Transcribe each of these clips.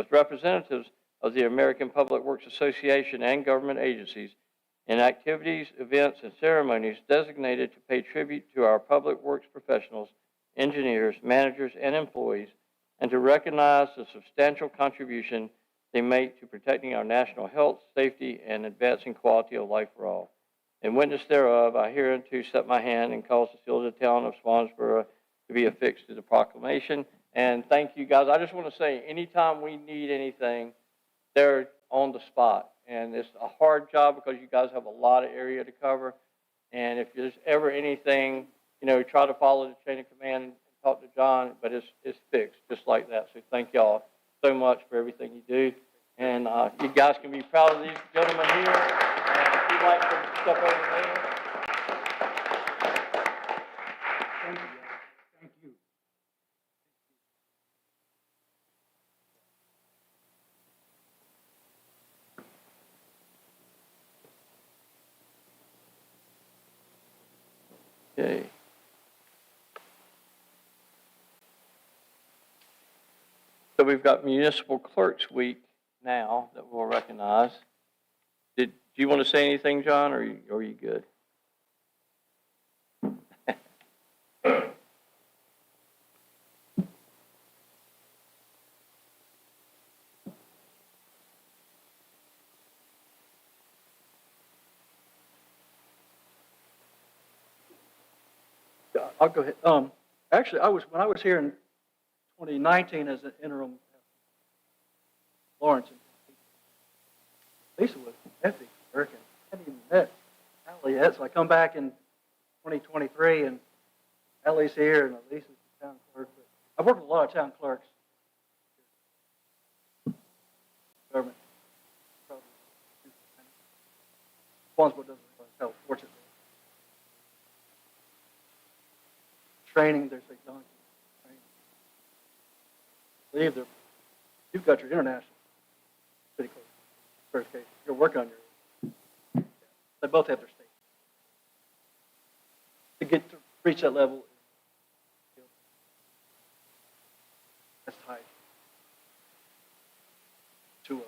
with representatives of the American Public Works Association and government agencies in activities, events, and ceremonies designated to pay tribute to our public works professionals, engineers, managers, and employees, and to recognize the substantial contribution they make to protecting our national health, safety, and advancing quality of life for all. In witness thereof, I hereunto set my hand and cause the seal of the town of Swansboro to be affixed to the proclamation. And thank you, guys. I just want to say, anytime we need anything, they're on the spot. And it's a hard job because you guys have a lot of area to cover. And if there's ever anything, try to follow the chain of command and talk to John, but it's fixed just like that. So thank y'all so much for everything you do. And you guys can be proud of these gentlemen here. And if you'd like to step over there. Thank you. Thank you. Okay. So we've got Municipal Clerks Week now that we'll recognize. Do you want to say anything, John, or are you good? I'll go ahead. Actually, when I was here in 2019 as an interim Lawrence, Lisa was epic working. I hadn't even met Allie yet, so I come back in 2023 and Allie's here and Lisa's the town clerk. But I've worked with a lot of town clerks. Government. Swansboro doesn't realize how fortunate they are. Training, there's a donkey training. I believe you've got your international city clerk certification. You're working on your. They both have their state. To get to reach that level, that's high. Two of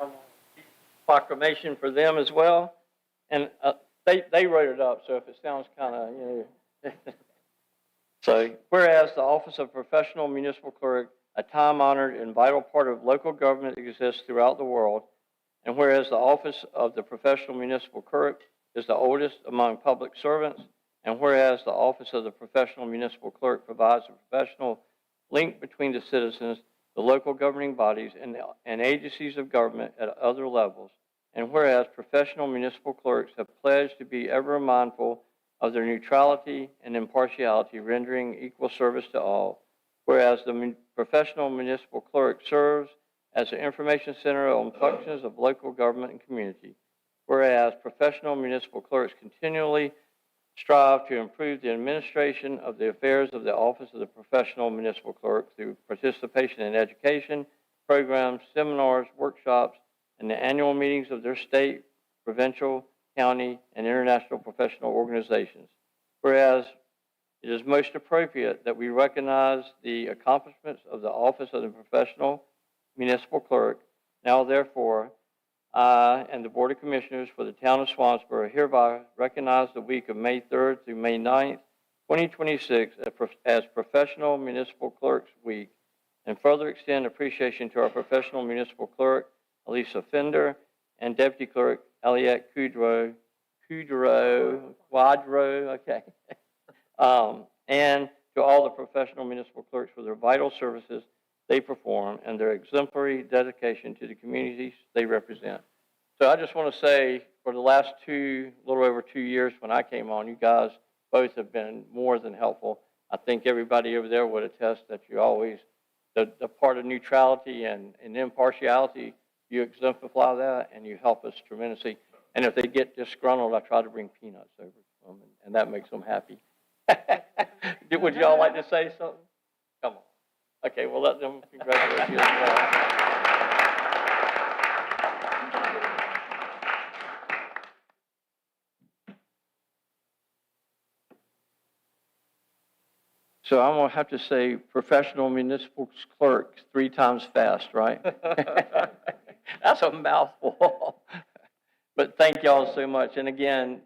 them. Proclamation for them as well. And they wrote it up, so if it sounds kind of, So, whereas the Office of Professional Municipal Clerk, a time-honored and vital part of local government, exists throughout the world, and whereas the Office of the Professional Municipal Clerk is the oldest among public servants, and whereas the Office of the Professional Municipal Clerk provides a professional link between the citizens, the local governing bodies, and agencies of government at other levels, and whereas professional municipal clerks have pledged to be ever mindful of their neutrality and impartiality, rendering equal service to all, whereas the professional municipal clerk serves as an information center on functions of local government and community, whereas professional municipal clerks continually strive to improve the administration of the affairs of the Office of the Professional Municipal Clerk through participation in education, programs, seminars, workshops, and the annual meetings of their state, provincial, county, and international professional organizations. Whereas it is most appropriate that we recognize the accomplishments of the Office of the Professional Municipal Clerk. Now, therefore, I and the Board of Commissioners for the town of Swansboro hereby recognize the week of May 3rd through May 9th, 2026 as Professional Municipal Clerks Week, and further extend appreciation to our Professional Municipal Clerk, Elisa Fender, and Deputy Clerk, Eliette Quadro, okay, and to all the professional municipal clerks for their vital services they perform and their exemplary dedication to the communities they represent. So I just want to say, for the last little over 2 years when I came on, you guys both have been more than helpful. I think everybody over there would attest that you always, the part of neutrality and impartiality, you exemplify that and you help us tremendously. And if they get disgruntled, I try to bring peanuts over to them, and that makes them happy. Would y'all like to say something? Come on. Okay, we'll let them congratulate you as well. So I'm going to have to say professional municipal clerk 3 times fast, right? That's a mouthful. But thank y'all so much. And again,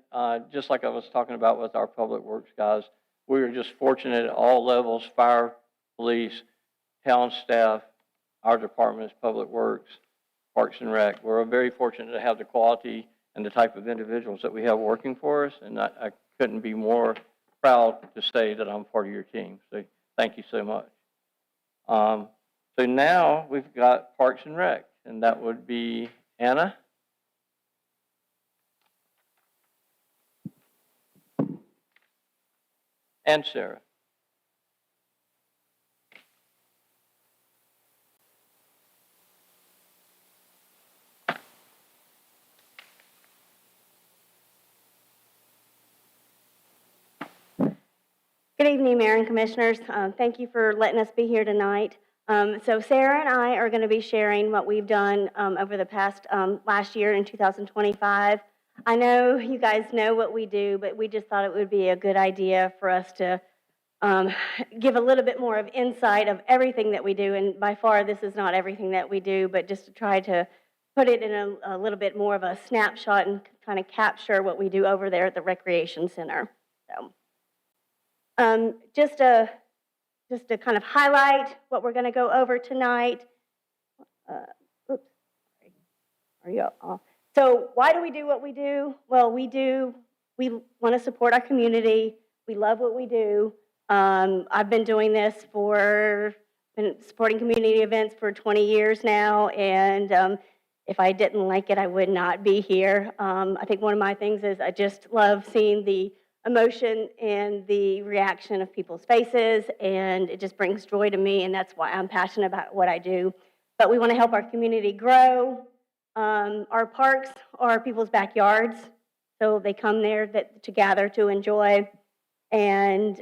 just like I was talking about with our public works guys, we are just fortunate at all levels, fire, police, town staff, our departments, public works, parks and rec. We're very fortunate to have the quality and the type of individuals that we have working for us. And I couldn't be more proud to say that I'm part of your team. So thank you so much. So now we've got Parks and Rec, and that would be Anna. And Sarah. Good evening, Mayor and Commissioners. Thank you for letting us be here tonight. So Sarah and I are going to be sharing what we've done over the past last year in 2025. I know you guys know what we do, but we just thought it would be a good idea for us to give a little bit more of insight of everything that we do. And by far, this is not everything that we do, but just to try to put it in a little bit more of a snapshot and kind of capture what we do over there at the Recreation Center. So. Just to kind of highlight what we're going to go over tonight. Oops, sorry. Are you off? So why do we do what we do? Well, we want to support our community. We love what we do. I've been doing this been supporting community events for 20 years now, and if I didn't like it, I would not be here. I think one of my things is I just love seeing the emotion and the reaction of people's faces, and it just brings joy to me, and that's why I'm passionate about what I do. But we want to help our community grow. Our parks are people's backyards, so they come there to gather to enjoy, and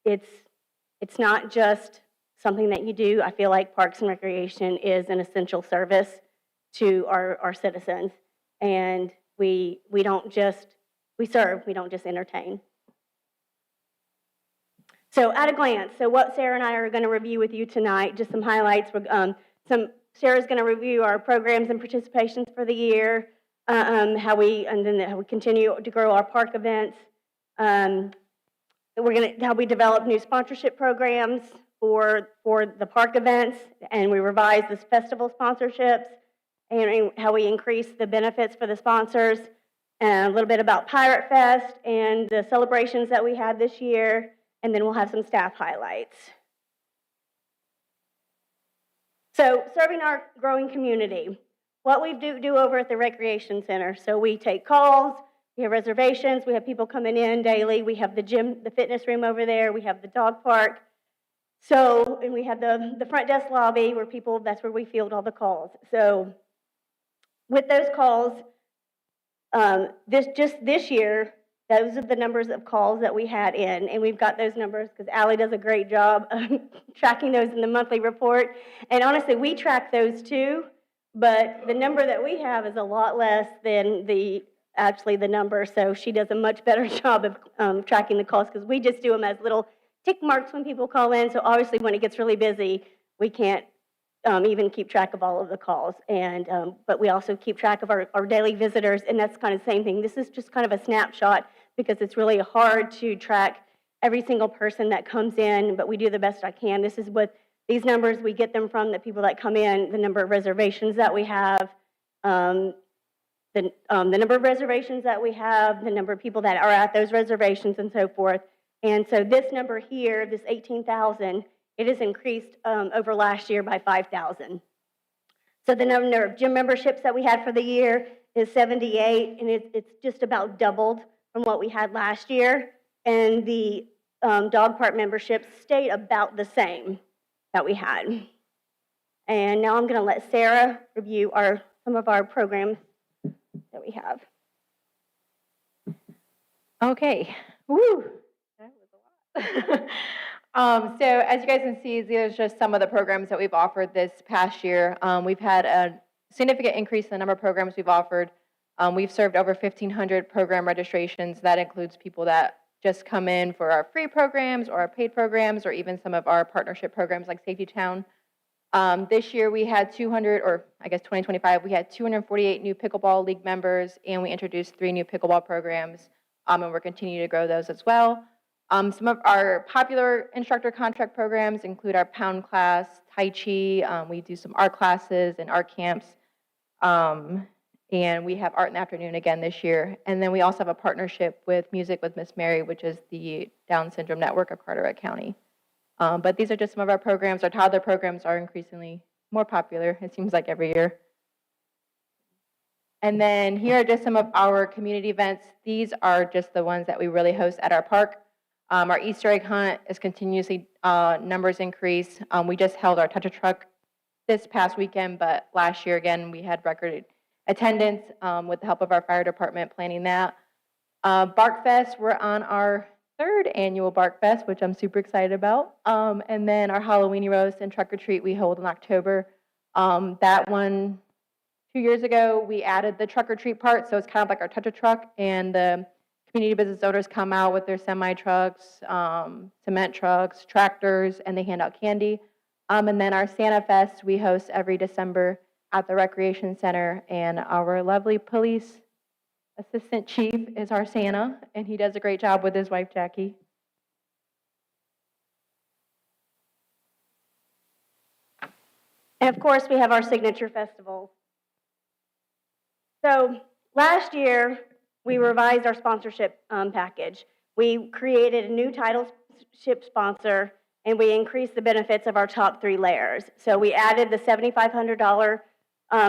it's not just something that you do. I feel like Parks and Recreation is an essential service to our citizens, and we serve, we don't just entertain. So at a glance, so what Sarah and I are going to review with you tonight, just some highlights. Sarah's going to review our programs and participations for the year, how we continue to grow our park events. How we develop new sponsorship programs for the park events, and we revise the festival sponsorships, and how we increase the benefits for the sponsors. And a little bit about Pirate Fest and the celebrations that we had this year, and then we'll have some staff highlights. So, serving our growing community. What we do over at the Recreation Center. So we take calls, we have reservations, we have people coming in daily, we have the gym, the fitness room over there, we have the dog park. So, and we have the front desk lobby where that's where we field all the calls. So, with those calls, this year, those are the numbers of calls that we had in, and we've got those numbers because Allie does a great job of tracking those in the monthly report. And honestly, we track those too, but the number that we have is a lot less than the number. So she does a much better job of tracking the calls because we just do them as little tick marks when people call in. So obviously, when it gets really busy, we can't even keep track of all of the calls, but we also keep track of our daily visitors, and that's kind of the same thing. This is just kind of a snapshot because it's really hard to track every single person that comes in, but we do the best I can. This is what these numbers, we get them from the people that come in, the number of reservations that we have, the number of reservations that we have, the number of people that are at those reservations, and so forth. And so this number here, this 18,000, it has increased over last year by 5,000. So the number of gym memberships that we had for the year is 78, and it's just about doubled from what we had last year. And the dog park memberships stayed about the same that we had. And now I'm going to let Sarah review some of our programs that we have. Okay. Woo! That was a lot. So as you guys can see, these are just some of the programs that we've offered this past year. We've had a significant increase in the number of programs we've offered. We've served over 1,500 program registrations. That includes people that just come in for our free programs or our paid programs or even some of our partnership programs like Safety Town. This year we had 200, or I guess 2025, we had 248 new pickleball league members, and we introduced 3 new pickleball programs, and we're continuing to grow those as well. Some of our popular instructor contract programs include our pound class, Tai Chi, we do some art classes and art camps, and we have art in the afternoon again this year. And then we also have a partnership with Music with Miss Mary, which is the Down Syndrome Network of Carteret County. But these are just some of our programs. Our toddler programs are increasingly more popular, it seems like every year. And then here are just some of our community events. These are just the ones that we really host at our park. Our Easter egg hunt is continuously, numbers increase. We just held our Touch a Truck this past weekend, but last year, again, we had record attendance with the help of our fire department planning that. Bark Fest, we're on our 3rd annual Bark Fest, which I'm super excited about. And then our Halloweeny roast and truck or treat we hold in October. That one, 2 years ago, we added the truck or treat part, so it's kind of like our Touch a Truck, and the community business owners come out with their semi trucks, cement trucks, tractors, and they hand out candy. And then our Santa Fest we host every December at the Recreation Center, and our lovely police assistant chief is our Santa, and he does a great job with his wife, Jackie. And of course, we have our signature festivals. So last year, we revised our sponsorship package. We created a new titleship sponsor, and we increased the benefits of our top 3 layers. So we added the $7,500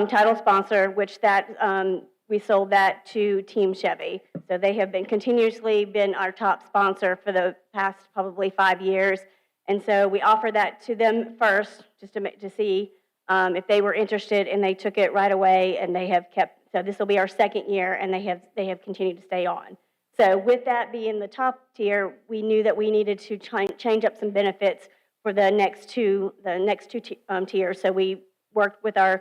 title sponsor, which we sold that to Team Chevy. So they have continuously been our top sponsor for the past probably 5 years. And so we offered that to them first, just to see if they were interested, and they took it right away, and they have kept. So this will be our 2nd year, and they have continued to stay on. So with that being the top tier, we knew that we needed to change up some benefits for the next two tiers. So we worked with the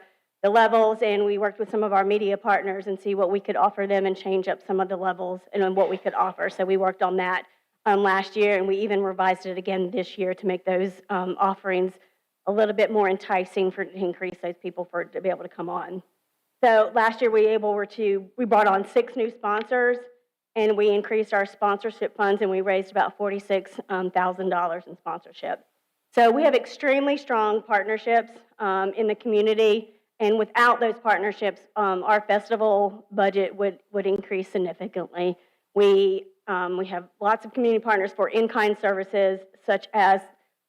levels, and we worked with some of our media partners and see what we could offer them and change up some of the levels and what we could offer. So we worked on that last year, and we even revised it again this year to make those offerings a little bit more enticing to increase those people to be able to come on. So last year we brought on 6 new sponsors, and we increased our sponsorship funds, and we raised about $46,000 in sponsorship. So we have extremely strong partnerships in the community, and without those partnerships, our festival budget would increase significantly. We have lots of community partners for in-kind services, such as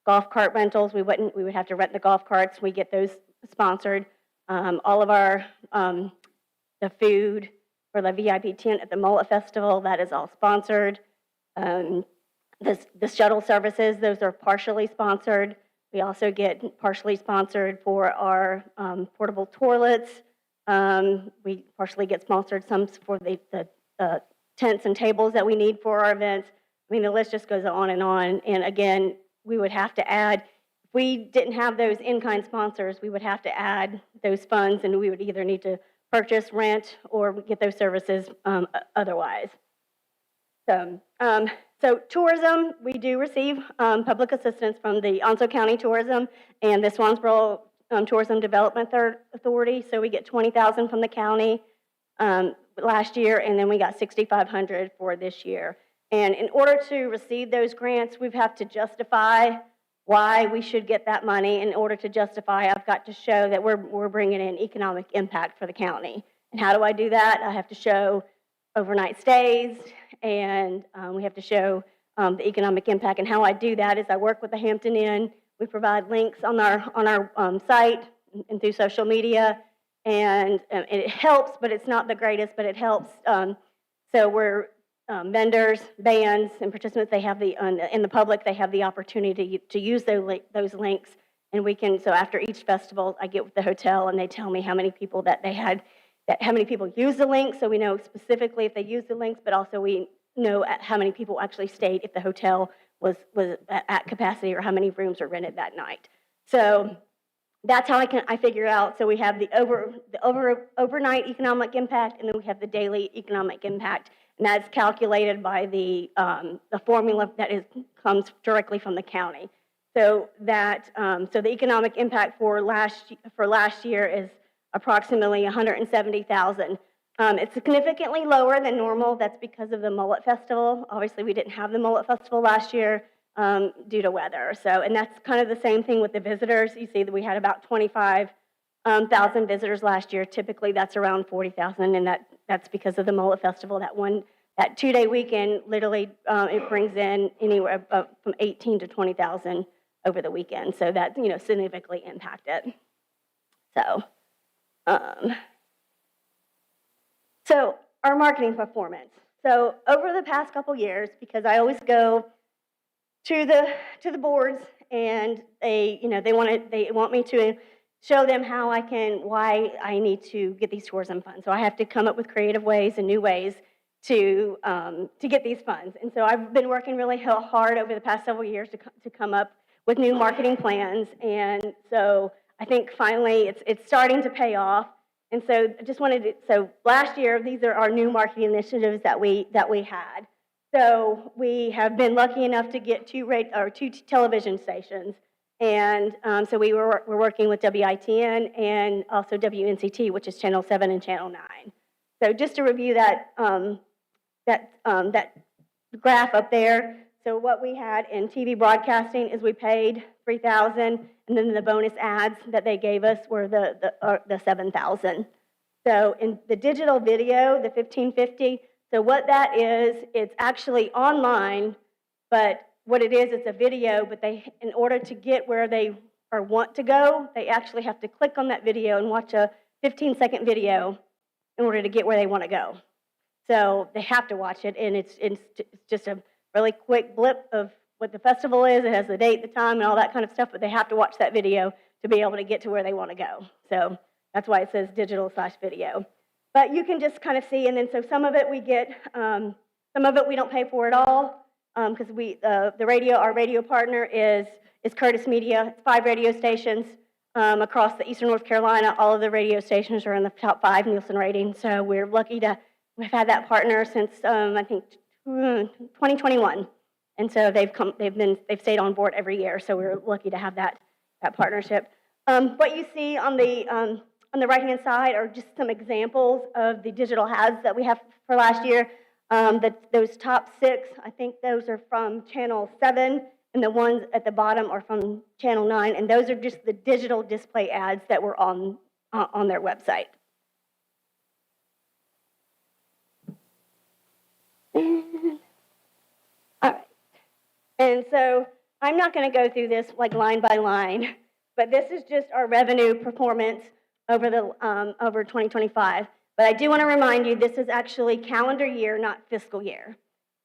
golf cart rentals. We would have to rent the golf carts. We get those sponsored. All of our the food for the VIP tent at the Mullet Festival, that is all sponsored. The shuttle services, those are partially sponsored. We also get partially sponsored for our portable toilets. We partially get sponsored some for the tents and tables that we need for our events. I mean, the list just goes on. And again, we would have to add, if we didn't have those in-kind sponsors, we would have to add those funds, and we would either need to purchase, rent, or get those services otherwise. So tourism, we do receive public assistance from the Onslow County Tourism and the Swansboro Tourism Development Authority. So we get $20,000 from the county last year, and then we got $6,500 for this year. And in order to receive those grants, we have to justify why we should get that money. In order to justify, I've got to show that we're bringing in economic impact for the county. And how do I do that? I have to show overnight stays, and we have to show the economic impact. And how I do that is I work with the Hampton Inn. We provide links on our site and through social media, and it helps, but it's not the greatest, but it helps. So we're vendors, bands, and participants. They have in the public. They have the opportunity to use those links, and we can. So after each festival, I get with the hotel, and they tell me how many people how many people use the link. So we know specifically if they use the links, but also we know how many people actually stayed if the hotel was at capacity, or how many rooms were rented that night. So that's how I figure out. So we have the overnight economic impact, and then we have the daily economic impact. And that's calculated by the formula that comes directly from the county. So so the economic impact for last year is approximately 170,000. It's significantly lower than normal. That's because of the Mullet Festival. Obviously, we didn't have the Mullet Festival last year due to weather. So, and that's kind of the same thing with the visitors. You see that we had about 25,000 visitors last year. Typically, that's around 40,000, and that's because of the Mullet Festival. That 2-day weekend, literally, it brings in anywhere from 18 to 20,000 over the weekend. So that significantly impacted. So our marketing performance. So over the past couple years, because I always go to the boards and they want me to show them why I need to get these tourism funds. So I have to come up with creative ways and new ways to get these funds. And so I've been working really hard over the past several years to come up with new marketing plans. And so I think finally it's starting to pay off. And so I just so last year, these are our new marketing initiatives that we had. So we have been lucky enough to get two television stations. And so we're working with WITN and also WNCT, which is Channel 7 and Channel 9. So just to review that graph up there, so what we had in TV broadcasting is we paid $3,000, and then the bonus ads that they gave us were the $7,000. So in the digital video, the 1550, so what that is, it's actually online, but what it is, it's a video, but in order to get where they want to go, they actually have to click on that video and watch a 15-second video in order to get where they want to go. So they have to watch it, and it's just a really quick blip of what the festival is. It has the date, the time, and all that kind of stuff, but they have to watch that video to be able to get to where they want to go. So that's why it says digital/video. But you can just kind of see, and then so some of it we get, some of it we don't pay for at all, because our radio partner is Curtis Media. It's 5 radio stations across the eastern North Carolina. All of the radio stations are in the top 5 Nielsen rating, so we're lucky we've had that partner since I think 2021, and so they've stayed on board every year. So we're lucky to have that partnership. What you see on the right-hand side are just some examples of the digital ads that we have for last year. Those top 6, I think those are from Channel 7, and the ones at the bottom are from Channel 9, and those are just the digital display ads that were on their website. All right. And so I'm not going to go through this like line by line, but this is just our revenue performance over 2025. But I do want to remind you, this is actually calendar year, not fiscal year.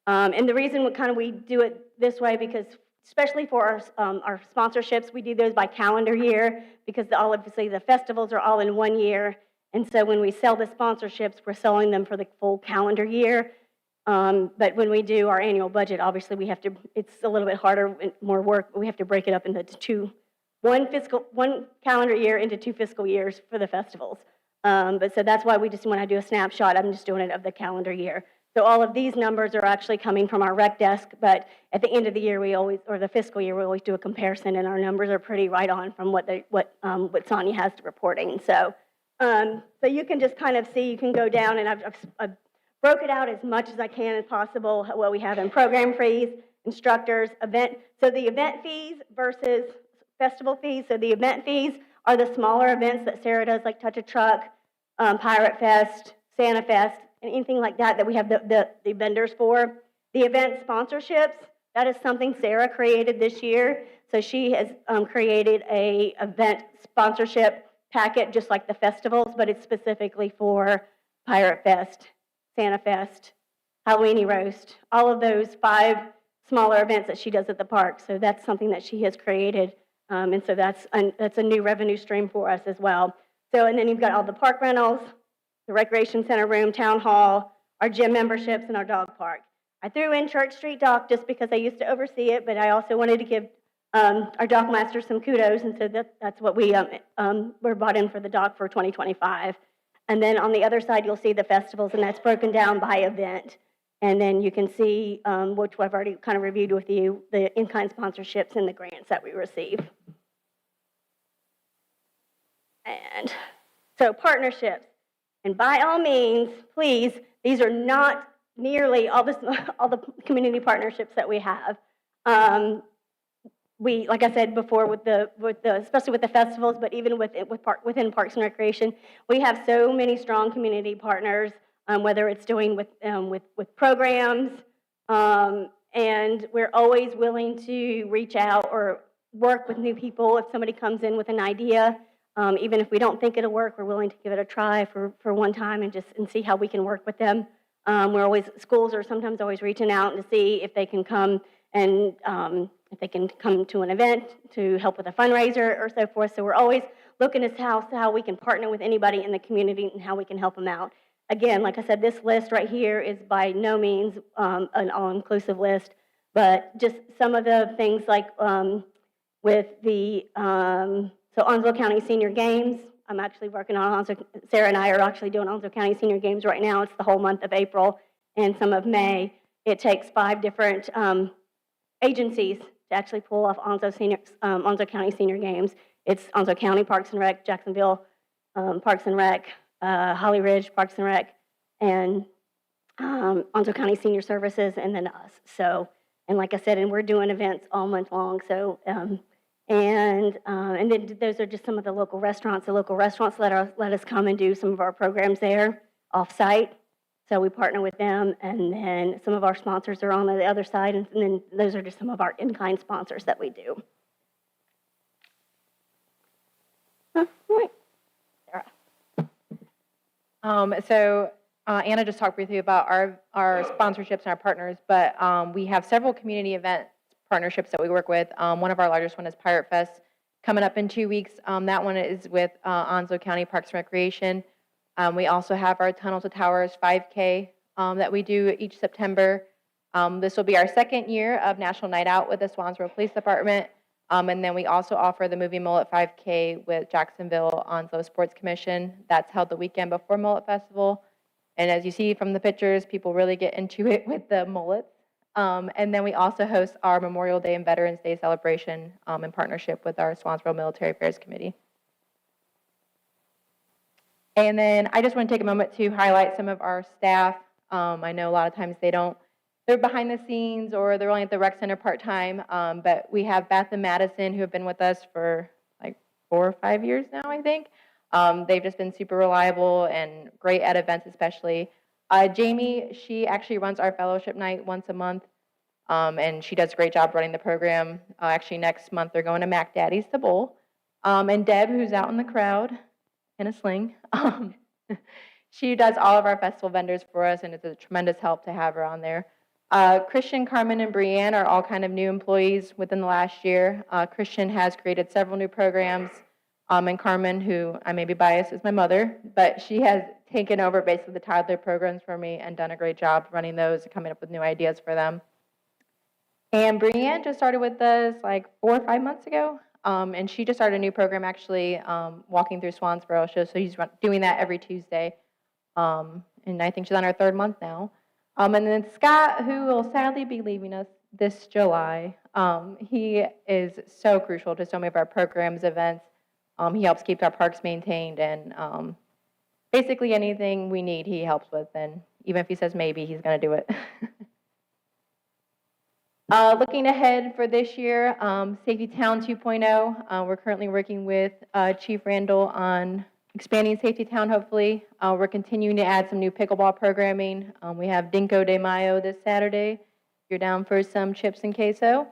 And the reason we do it this way, because especially for our sponsorships, we do those by calendar year, because obviously the festivals are all in one year. And so when we sell the sponsorships, we're selling them for the full calendar year. But when we do our annual budget, obviously it's a little bit harder and more work, but we have to break it up into one calendar year into 2 fiscal years for the festivals. But so that's why when I do a snapshot, I'm just doing it of the calendar year. So all of these numbers are actually coming from our rec desk, but at the end of the year, or the fiscal year, we always do a comparison, and our numbers are pretty right on from what Sonia has to reporting. So you can just kind of see, you can go down, and I've broke it out as much as I can as possible, what we have in program fees, instructors, so the event fees versus festival fees. So the event fees are the smaller events that Sarah does, like Touch a Truck, Pirate Fest, Santa Fest, and anything like that we have the vendors for. The event sponsorships, that is something Sarah created this year. So she has created a event sponsorship packet just like the festivals, but it's specifically for Pirate Fest, Santa Fest, Halloweeny Roast, all of those 5 smaller events that she does at the park. So that's something that she has created, and so that's a new revenue stream for us as well. So, and then you've got all the park rentals, the recreation center room, town hall, our gym memberships, and our dog park. I threw in Church Street Dock just because I used to oversee it, but I also wanted to give our dock master some kudos, and so that's what we're brought in for the dock for 2025. And then on the other side, you'll see the festivals, and that's broken down by event. And then you can see, which I've already kind of reviewed with you, the in-kind sponsorships and the grants that we receive. And so partnerships. And by all means, please, these are not nearly all the community partnerships that we have. We, like I said before, with the especially with the festivals, but even within Parks and Recreation, we have so many strong community partners. Whether it's doing with programs, and we're always willing to reach out or work with new people. If somebody comes in with an idea, even if we don't think it'll work, we're willing to give it a try for one time and see how we can work with them. Schools are sometimes always reaching out to see if they can come and if they can come to an event to help with a fundraiser or so forth. So we're always looking at how we can partner with anybody in the community and how we can help them out. Again, like I said, this list right here is by no means an all-inclusive list, but just some of the things like with the Onslow County Senior Games. I'm actually working on Sarah and I are actually doing Onslow County Senior Games right now. It's the whole month of April and some of May. It takes 5 different agencies to actually pull off Onslow County Senior Games. It's Onslow County Parks and Rec, Jacksonville Parks and Rec, Holly Ridge Parks and Rec, and Onslow County Senior Services, and then us. So, and like I said, and we're doing events all month long. So, and then those are just some of the local restaurants. The local restaurants let us come and do some of our programs there off-site. So we partner with them, and then some of our sponsors are on the other side, and then those are just some of our in-kind sponsors that we do. Right. Sarah. Anna just talked briefly about our sponsorships and our partners, but we have several community event partnerships that we work with. One of our largest one is Pirate Fest, coming up in 2 weeks. That one is with Onslow County Parks and Recreation. We also have our Tunnel to Towers 5K that we do each September. This will be our 2nd year of National Night Out with the Swansboro Police Department. And then we also offer the Movie Mullet 5K with Jacksonville Onslow Sports Commission. That's held the weekend before Mullet Festival. And as you see from the pictures, people really get into it with the mullets. And then we also host our Memorial Day and Veterans Day celebration in partnership with our Swansboro Military Affairs Committee. And then I just want to take a moment to highlight some of our staff. I know a lot of times they're behind the scenes or they're only at the rec center part-time, but we have Beth and Madison who have been with us for like 4 or 5 years now, I think. They've just been super reliable and great at events especially. Jamie, she actually runs our fellowship night once a month, and she does a great job running the program. Actually, next month they're going to Mac Daddy's to bowl. And Deb, who's out in the crowd in a sling, she does all of our festival vendors for us, and it's a tremendous help to have her on there. Christian, Carmen, and Brianne are all kind of new employees within the last year. Christian has created several new programs, and Carmen, who I may be biased, is my mother, but she has taken over basically the toddler programs for me and done a great job running those and coming up with new ideas for them. And Brianne just started with us like 4 or 5 months ago, and she just started a new program actually, walking through Swansboro. So she's doing that every Tuesday, and I think she's on her 3rd month now. And then Scott, who will sadly be leaving us this July, he is so crucial to so many of our programs, events. He helps keep our parks maintained, and basically anything we need, he helps with. And even if he says maybe, he's going to do it. Looking ahead for this year, Safety Town 2.0. We're currently working with Chief Randall on expanding Safety Town, hopefully. We're continuing to add some new pickleball programming. We have Dinko de Mayo this Saturday. If you're down for some chips and queso.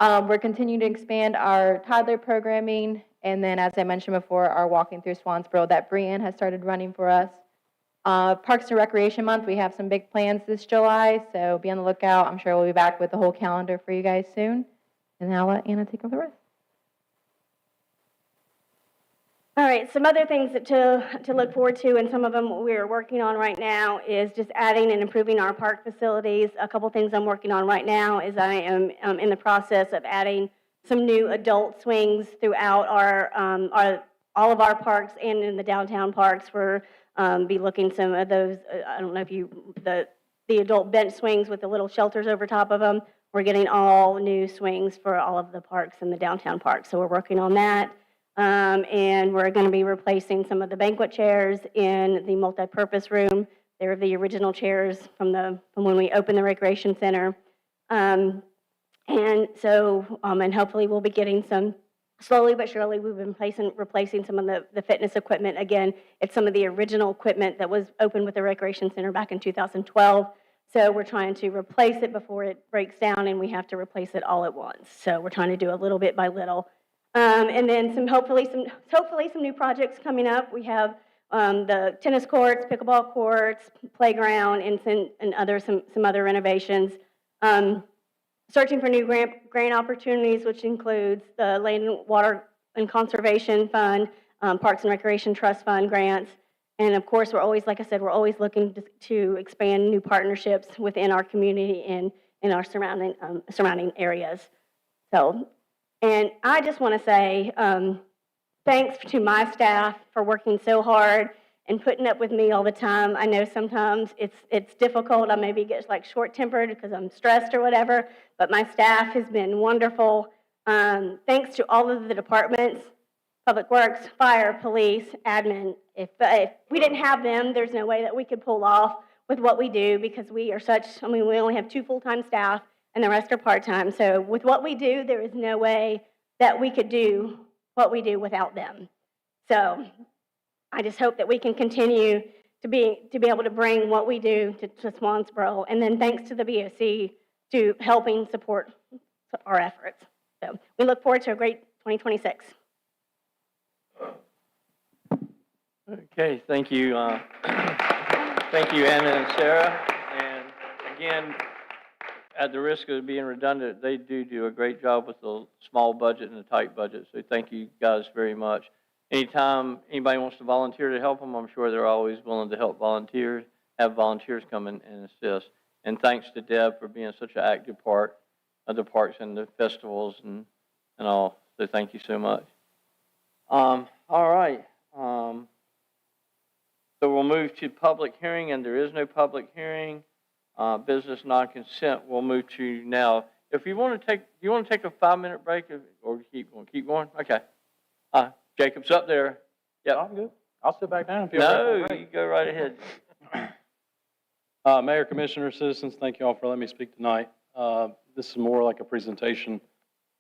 We're continuing to expand our toddler programming. And then, as I mentioned before, our Walking Through Swansboro that Brianne has started running for us. Parks and Recreation Month, we have some big plans this July, so be on the lookout. I'm sure we'll be back with the whole calendar for you guys soon. And then I'll let Anna take over the rest. All right, some other things to look forward to, and some of them we're working on right now, is just adding and improving our park facilities. A couple things I'm working on right now is I am in the process of adding some new adult swings throughout all of our parks and in the downtown parks. We're be looking some of those. I don't know if the adult bench swings with the little shelters over top of them. We're getting all new swings for all of the parks in the downtown park. So we're working on that. And we're going to be replacing some of the banquet chairs in the multipurpose room. They're the original chairs from when we opened the recreation center. And hopefully we'll be getting some, slowly but surely, we've been replacing some of the fitness equipment. Again, it's some of the original equipment that was opened with the recreation center back in 2012. So we're trying to replace it before it breaks down, and we have to replace it all at once. So we're trying to do a little bit by little. And then hopefully some new projects coming up. We have the tennis courts, pickleball courts, playground, and some other renovations. Searching for new grant opportunities, which includes the Land, Water, and Conservation Fund, Parks and Recreation Trust Fund grants. And of course, we're always, like I said, we're always looking to expand new partnerships within our community and in our surrounding areas. So, and I just want to say thanks to my staff for working so hard and putting up with me all the time. I know sometimes it's difficult. I maybe get like short-tempered because I'm stressed or whatever, but my staff has been wonderful. Thanks to all of the departments, Public Works, Fire, Police, Admin. If we didn't have them, there's no way that we could pull off with what we do, because we only have 2 full-time staff and the rest are part-time. So with what we do, there is no way that we could do what we do without them. So I just hope that we can continue to be able to bring what we do to Swansboro, and then thanks to the BOC to helping support our efforts. So we look forward to a great 2026. Okay, thank you. Thank you, Anna and Sarah. And again, at the risk of being redundant, they do a great job with the small budget and the tight budget. So thank you guys very much. Anytime anybody wants to volunteer to help them, I'm sure they're always willing to help volunteers, have volunteers come in and assist. And thanks to Deb for being such an active part of the parks and the festivals and all. So thank you so much. All right. So we'll move to public hearing, and there is no public hearing. Business non-consent we'll move to now. If you want to take, you want to take a 5-minute break or keep going? Keep going? Okay. Jacob's up there. Yep. I'm good. I'll sit back down if you No, you go right ahead. Mayor, Commissioners, citizens, thank you all for letting me speak tonight. This is more like a presentation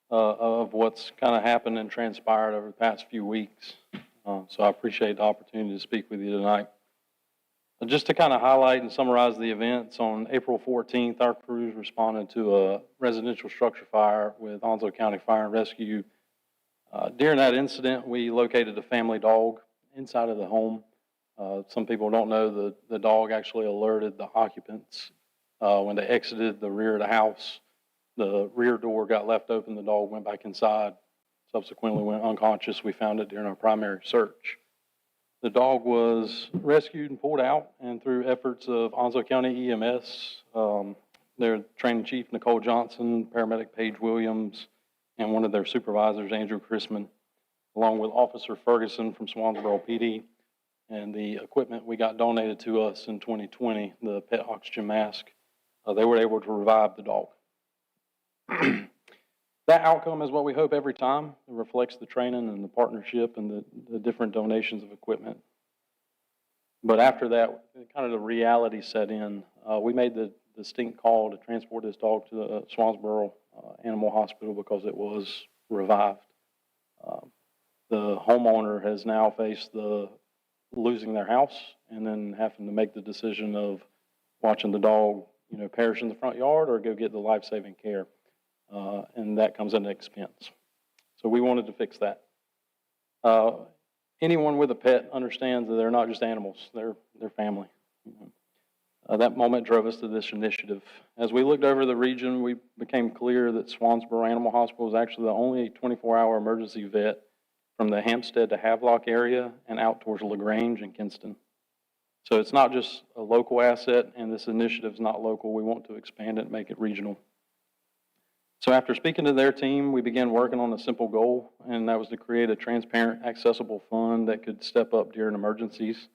of what's kind of happened and transpired over the past few weeks. So I appreciate the opportunity to speak with you tonight. Just to kind of highlight and summarize the events, on April 14th, our crews responded to a residential structure fire with Onslow County Fire and Rescue. During that incident, we located a family dog inside of the home. Some people don't know the dog actually alerted the occupants when they exited the rear of the house. The rear door got left open, the dog went back inside, subsequently went unconscious. We found it during our primary search. The dog was rescued and pulled out, and through efforts of Onslow County EMS, their training chief, Nicole Johnson, paramedic Paige Williams, and one of their supervisors, Andrew Chrisman, along with Officer Ferguson from Swansboro PD, and the equipment we got donated to us in 2020, the pet oxygen mask, they were able to revive the dog. That outcome is what we hope every time. It reflects the training and the partnership and the different donations of equipment. But after that, kind of the reality set in. We made the distinct call to transport this dog to the Swansboro Animal Hospital because it was revived. The homeowner has now faced losing their house and then having to make the decision of watching the dog, perish in the front yard or go get the life-saving care. And that comes at an expense. So we wanted to fix that. Anyone with a pet understands that they're not just animals, they're family. That moment drove us to this initiative. As we looked over the region, we became clear that Swansboro Animal Hospital is actually the only 24-hour emergency vet from the Hampstead to Havelock area and out towards LaGrange and Kinston. So it's not just a local asset, and this initiative is not local. We want to expand it and make it regional. So after speaking to their team, we began working on a simple goal, and that was to create a transparent, accessible fund that could step up during emergencies.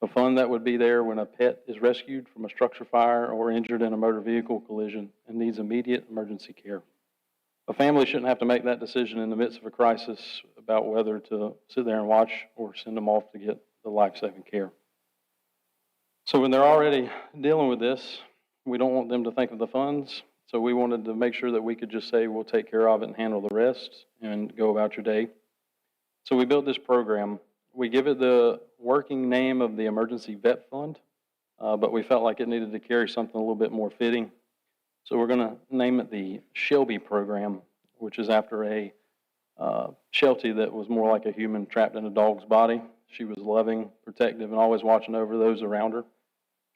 A fund that would be there when a pet is rescued from a structure fire or injured in a motor vehicle collision and needs immediate emergency care. A family shouldn't have to make that decision in the midst of a crisis about whether to sit there and watch or send them off to get the life-saving care. So when they're already dealing with this, we don't want them to think of the funds. So we wanted to make sure that we could just say, we'll take care of it and handle the rest and go about your day. So we built this program. We give it the working name of the Emergency Vet Fund, but we felt like it needed to carry something a little bit more fitting. So we're going to name it the Shelby Program, which is after a Sheltie that was more like a human trapped in a dog's body. She was loving, protective, and always watching over those around her.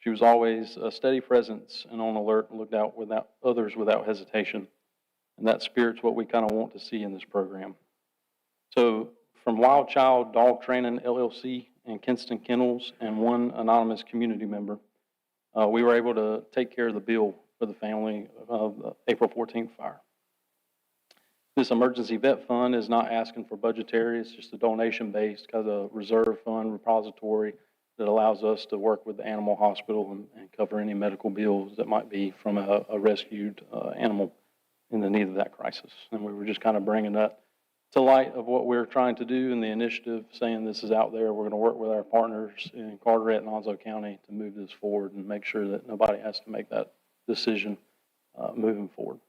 She was always a steady presence and on alert and looked out without others without hesitation. And that spirit's what we kind of want to see in this program. So from Wild Child Dog Training LLC and Kinston Kennels and one anonymous community member, we were able to take care of the bill for the family of the April 14th fire. This emergency vet fund is not asking for budgetary, it's just a donation-based kind of reserve fund repository that allows us to work with the animal hospital and cover any medical bills that might be from a rescued animal in the need of that crisis. And we were just kind of bringing that to light of what we're trying to do in the initiative, saying this is out there. We're going to work with our partners in Carteret and Onslow County to move this forward and make sure that nobody has to make that decision moving forward.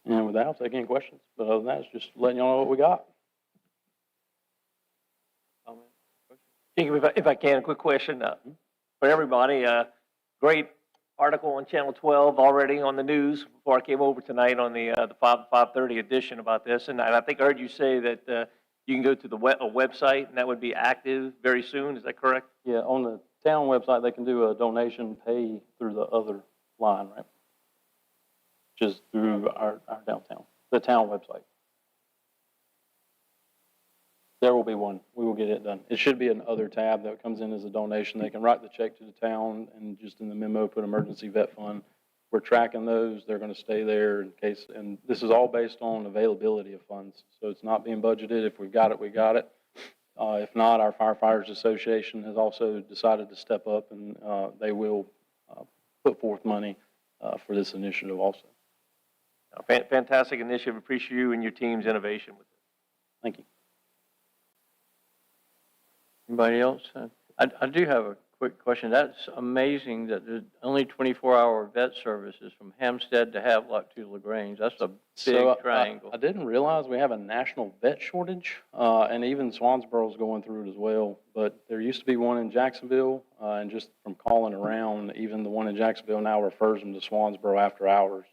And with that, I'll take any questions. But other than that, it's just letting y'all know what we got. Jacob, if I can, a quick question for everybody. Great article on Channel 12 already on the news before I came over tonight on the 5:30 edition about this. And I think I heard you say that you can go to a website and that would be active very soon. Is that correct? Yeah, on the town website, they can do a donation pay through the other line, right? Just through our downtown, the town website. There will be one. We will get it done. It should be another tab that comes in as a donation. They can write the check to the town and just in the memo put emergency vet fund. We're tracking those. They're going to stay there in case, and this is all based on availability of funds. So it's not being budgeted. If we've got it, we got it. If not, our Firefighters Association has also decided to step up and they will put forth money for this initiative also. Fantastic initiative. Appreciate you and your team's innovation with it. Thank you. Anybody else? I do have a quick question. That's amazing that there's only 24-hour vet services from Hampstead to Havelock to LaGrange. That's a big triangle. I didn't realize we have a national vet shortage, and even Swansboro's going through it as well. But there used to be one in Jacksonville, and just from calling around, even the one in Jacksonville now refers them to Swansboro after hours.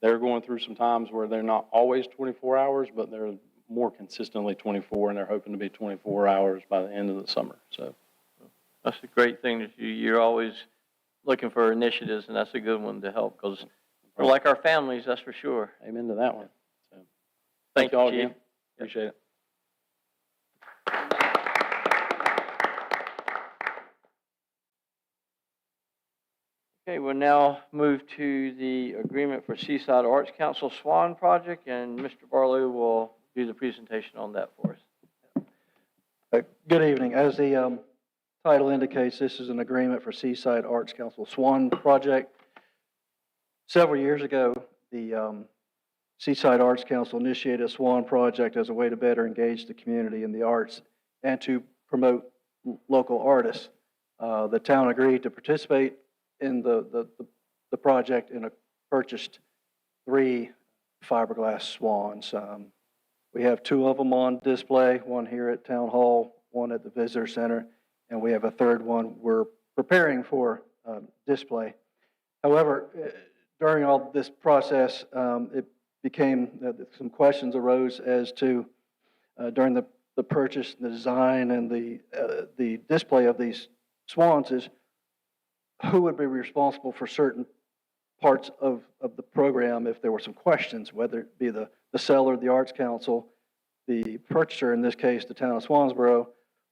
They're going through some times where they're not always 24 hours, but they're more consistently 24, and they're hoping to be 24 hours by the end of the summer. So That's a great thing that you're always looking for initiatives, and that's a good one to help because we're like our families, that's for sure. amen to that one. So, Thank you all you, Chief. again. Appreciate it. Okay, we'll now move to the agreement for Seaside Arts Council Swan Project, and Mr. Barlow will do the presentation on that for us. Good evening. As the title indicates, this is an agreement for Seaside Arts Council Swan Project. Several years ago, the Seaside Arts Council initiated a Swan Project as a way to better engage the community in the arts and to promote local artists. The town agreed to participate in the project and purchased 3 fiberglass swans. We have 2 of them on display, one here at Town Hall, one at the Visitor Center, and we have a 3rd one we're preparing for display. However, during all this process, it became, some questions arose as to, during the purchase, the design, and the display of these swans is who would be responsible for certain parts of the program if there were some questions, whether it be the seller, the Arts Council, the purchaser, in this case, the town of Swansboro,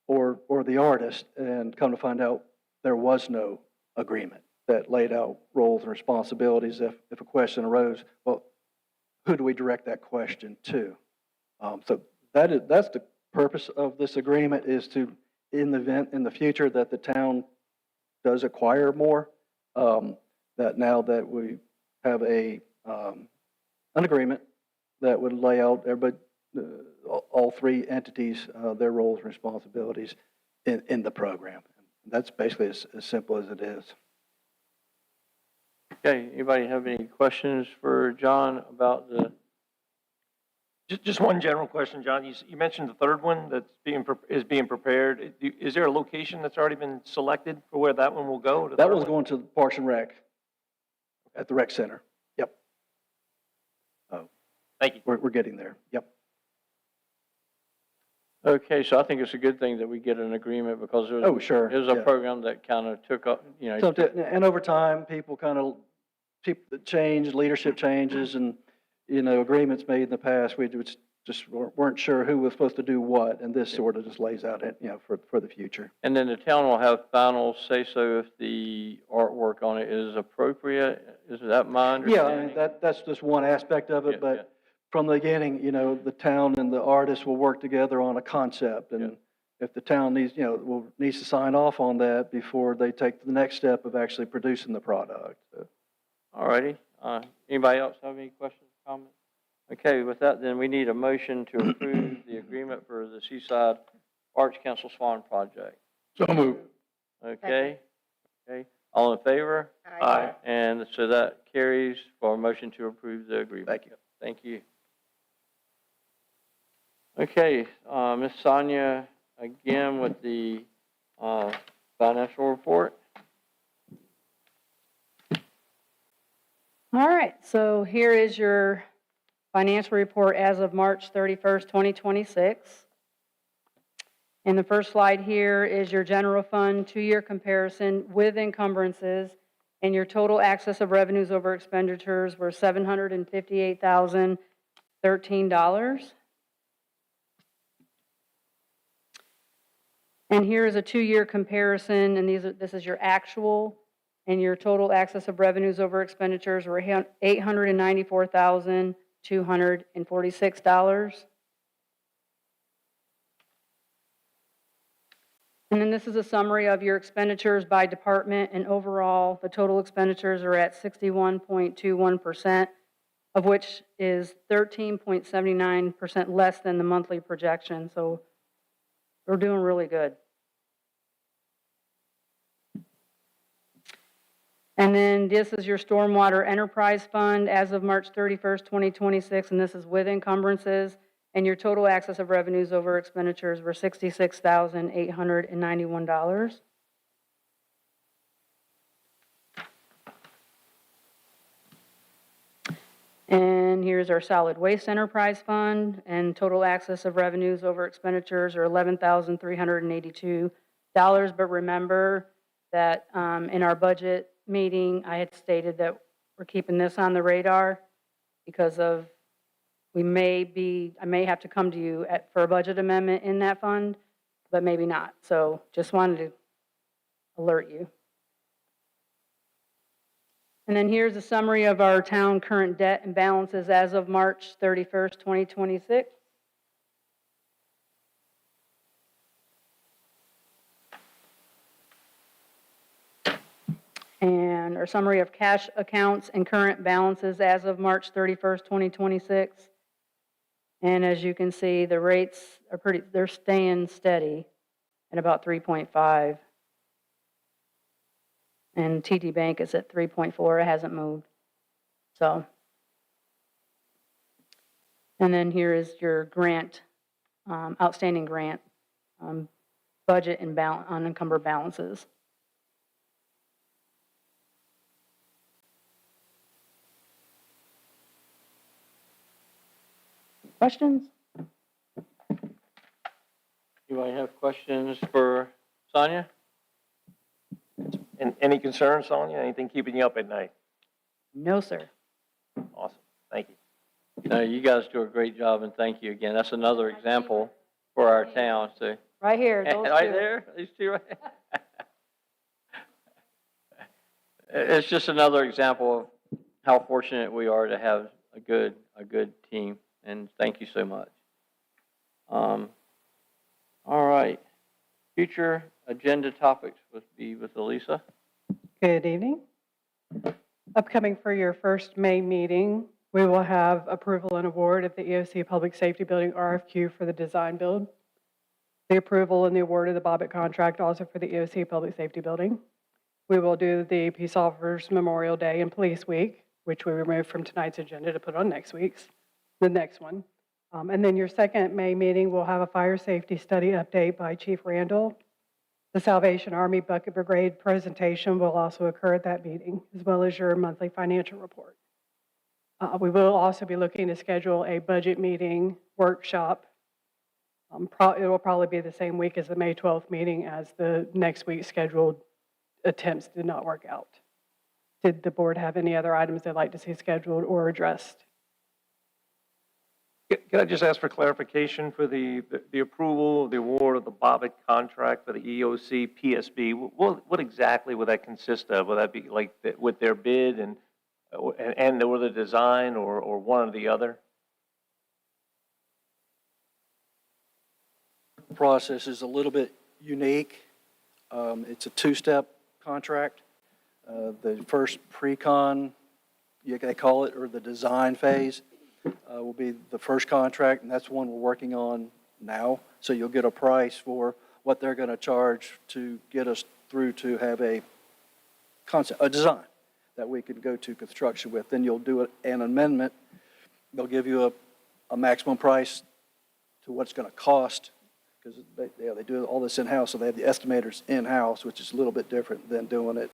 or the artist. And come to find out, there was no agreement that laid out roles and responsibilities. If a question arose, well, who do we direct that question to? So that's the purpose of this agreement, is to in the event, in the future that the town does acquire more, that now that we have an agreement that would lay out everybody, all three entities, their roles and responsibilities in the program. That's basically as simple as it is. Okay, anybody have any questions for John about the, Just one general question, John. You mentioned the third one is being prepared. Is there a location that's already been selected for where that one will go? That one's going to Parks and Rec at the rec center. Yep. Thank you. We're getting there. Yep. okay, so I think it's a good thing that we get an agreement because it was. Oh, sure. It was a Yeah. program that kind of took up, you know. So, and over time, people change, leadership changes, and, agreements made in the past, we just weren't sure who was supposed to do what, and this sort of just lays out it, for the future. And then the town will have final say-so if the artwork on it is appropriate. Is that my Yeah, understanding? I mean, that's just one aspect of Yeah, it, but from the beginning, the town and the artist will work together on a concept, and if the town needs to sign off on that before they take the next step of actually producing the product. So. All righty. Anybody else have any questions, comments? Okay, with that, then we need a motion to approve the agreement for the Seaside Arts Council Swan Project. So moved. Okay? Okay. All in favor? Aye. And so that carries for a motion to approve the agreement. Thank you. Thank you. Okay, Ms. Sonia, again with the financial report. All right, so here is your financial report as of March 31st, 2026. And the first slide here is your general fund two-year comparison with encumbrances, and your total excess of revenues over expenditures were $758,013. And here is a two-year comparison, and this is your actual, and your total excess of revenues over expenditures were $894,246. And then this is a summary of your expenditures by department, and overall, the total expenditures are at 61.21%, of which is 13.79% less than the monthly projection, so we're doing really good. And then this is your Stormwater Enterprise Fund as of March 31st, 2026, and this is with encumbrances. And your total excess of revenues over expenditures were $66,891. And here's our Solid Waste Enterprise Fund, and total excess of revenues over expenditures are $11,382. But remember that in our budget meeting, I had stated that we're keeping this on the radar because of I may have to come to you for a budget amendment in that fund, but maybe not. So just wanted to alert you. And then here's a summary of our town current debt and balances as of March 31st, 2026. And our summary of cash accounts and current balances as of March 31st, 2026. And as you can see, the rates are they're staying steady at about 3.5. And TD Bank is at 3.4, it hasn't moved. So. And then here is your grant, outstanding grant, budget and unencumbered balances. Questions? Anybody have questions for Sonia? And any concerns, Sonia? Anything keeping you up at night? No, sir. Awesome. Thank you. No, you guys do a great job, and thank you again. That's another example for our town, so. Right here, those Right two. there, these two right. It's just another example of how fortunate we are to have a good team, and thank you so much. All right. Future agenda topics would be with Elisa. Good evening. Upcoming for your first May meeting, we will have approval and award of the EOC Public Safety Building RFQ for the design build. The approval and the award of the Bobbitt contract also for the EOC Public Safety Building. We will do the Peace Officers Memorial Day and Police Week, which we removed from tonight's agenda to put on the next one. And then your second May meeting will have a fire safety study update by Chief Randall. The Salvation Army Bucket Brigade presentation will also occur at that meeting, as well as your monthly financial report. We will also be looking to schedule a budget meeting workshop. It will probably be the same week as the May 12th meeting, as the next week's scheduled attempts did not work out. Did the board have any other items they'd like to see scheduled or addressed? Can I just ask for clarification for the approval, the award of the Bobbitt contract for the EOC PSB? What exactly would that consist of? Would that be like with their bid and or the design, or one or the other? The process is a little bit unique. It's a two-step contract. The first pre-con, they call it, or the design phase, will be the first contract, and that's one we're working on now. So you'll get a price for what they're going to charge to get us through to have a concept, a design that we can go to construction with. Then you'll do an amendment. They'll give you a maximum price to what it's going to cost, because they do all this in-house, so they have the estimators in-house, which is a little bit different than doing it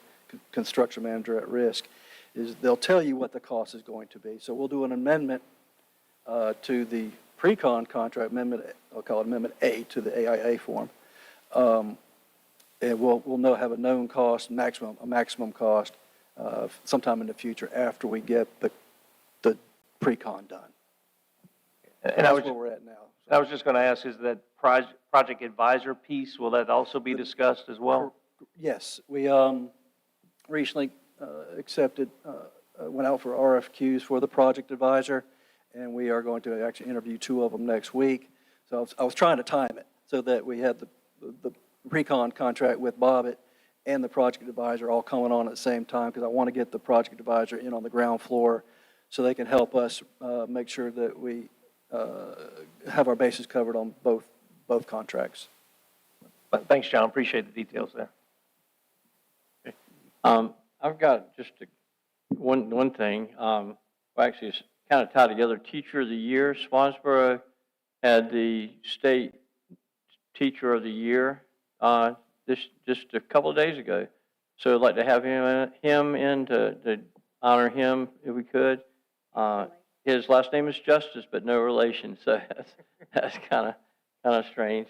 construction manager at risk. Is they'll tell you what the cost is going to be. So we'll do an amendment to the pre-con contract amendment. I'll call it Amendment A to the AIA form, and we'll have a known cost, a maximum cost sometime in the future after we get the pre-con done. And that's where we're at now. So. I was just going to ask: is that project advisor piece, will that also be discussed as well? Yes, we recently went out for RFQs for the project advisor, and we are going to actually interview 2 of them next week. So I was trying to time it so that we had the pre-con contract with Bobbitt and the project advisor all coming on at the same time, because I want to get the project advisor in on the ground floor so they can help us make sure that we have our bases covered on both contracts. Thanks, John. Appreciate the details there. I've got just one thing. Well, actually, it's kind of tied together. Teacher of the Year. Swansboro had the state Teacher of the Year just a couple of days ago. So I'd like to have him in to honor him if we could. His last name is Justice, but no relation, so that's kind of strange.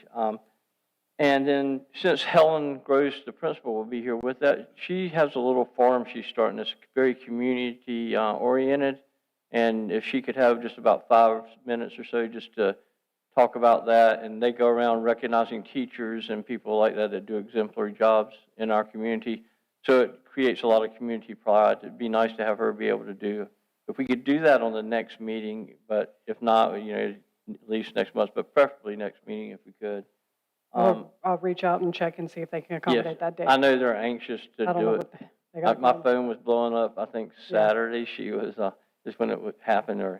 And then since Helen Gross, the principal, will be here with that, she has a little forum she's starting that's very community oriented. And if she could have just about 5 minutes or so just to talk about that. And they go around recognizing teachers and people like that do exemplary jobs in our community. So it creates a lot of community pride. It'd be nice to have her be able to do. If we could do that on the next meeting, but if not, at least next month, but preferably next meeting if we could. I'll reach out and check and see if they can accommodate that date. I know they're anxious to do it. Like my phone was blowing up, I think Saturday. She was, just when it would happen.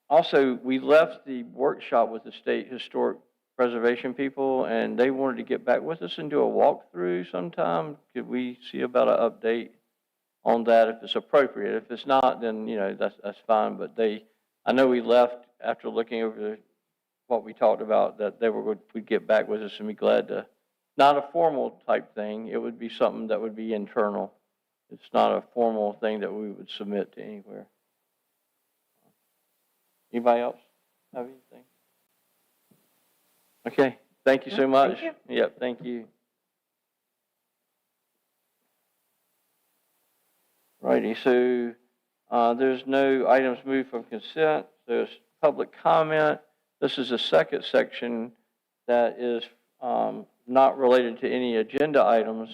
Also, we left the workshop with the State Historic Preservation people, and they wanted to get back with us and do a walkthrough sometime. Could we see about an update on that if it's appropriate? If it's not, then, that's fine. But I know we left after looking over what we talked about, that they would get back with us and be glad to, not a formal type thing. It would be something that would be internal. It's not a formal thing that we would submit to anywhere. Anybody else have anything? Okay, thank you so much. Thank you. Yep, thank you. Righty, so there's no items moved from consent. There's public comment. This is the second section that is not related to any agenda items.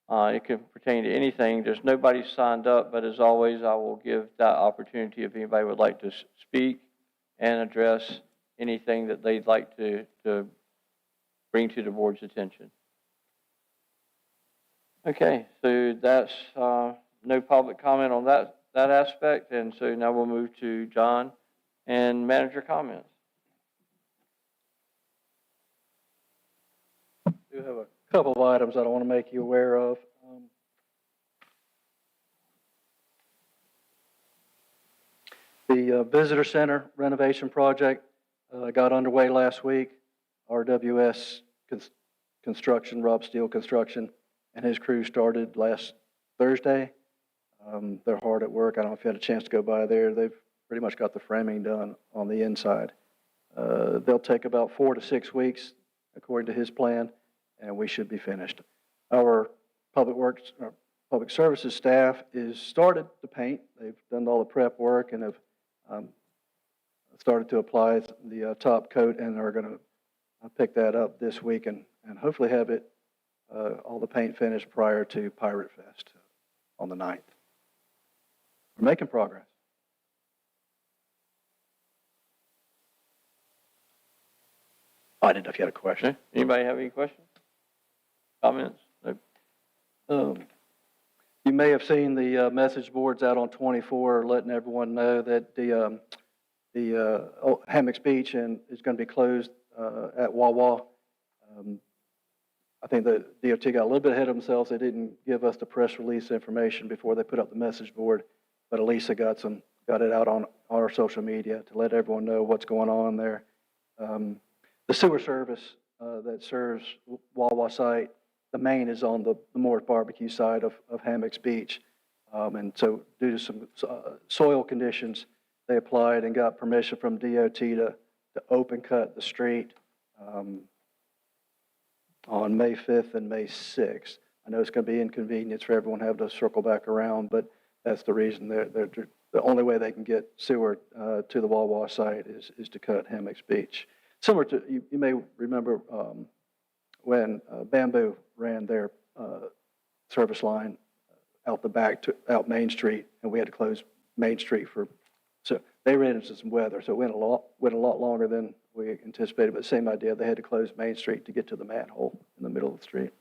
It can pertain to anything. There's nobody signed up, but as always, I will give that opportunity if anybody would like to speak and address anything that they'd like to bring to the board's attention. Okay, so that's, no public comment on that aspect, and so now we'll move to John and manager comments. I do have a couple of items that I want to make you aware of. The Visitor Center renovation project got underway last week. RWS Construction, Rob Steele Construction, and his crew started last Thursday. They're hard at work. I don't know if you had a chance to go by there. They've pretty much got the framing done on the inside. They'll take about 4 to 6 weeks, according to his plan, and we should be finished. Our public services staff is started to paint. They've done all the prep work and have started to apply the top coat, and are going to pick that up this week and hopefully have it all the paint finished prior to Pirate Fest on the 9th. We're making progress. I didn't know if you had a question. Okay. Anybody have any questions? Comments? No. You may have seen the message boards out on 24 letting everyone know that the Hammocks Beach is going to be closed at Wawa. I think the DOT got a little bit ahead of themselves. They didn't give us the press release information before they put up the message board, but Elisa got it out on our social media to let everyone know what's going on there. The sewer service that serves Wawa site, the main is on the Moore's Barbecue side of Hammocks Beach. And so due to some soil conditions, they applied and got permission from DOT to open cut the street on May 5th and May 6th. I know it's going to be inconvenience for everyone to have to circle back around, but that's the reason. The only way they can get sewer to the Wawa site is to cut Hammocks Beach. Similar to, you may remember when Bamboo ran their service line out the back to out Main Street, and we had to close Main Street so they ran into some weather, so it went a lot longer than we anticipated, but same idea. They had to close Main Street to get to the manhole in the middle of the street.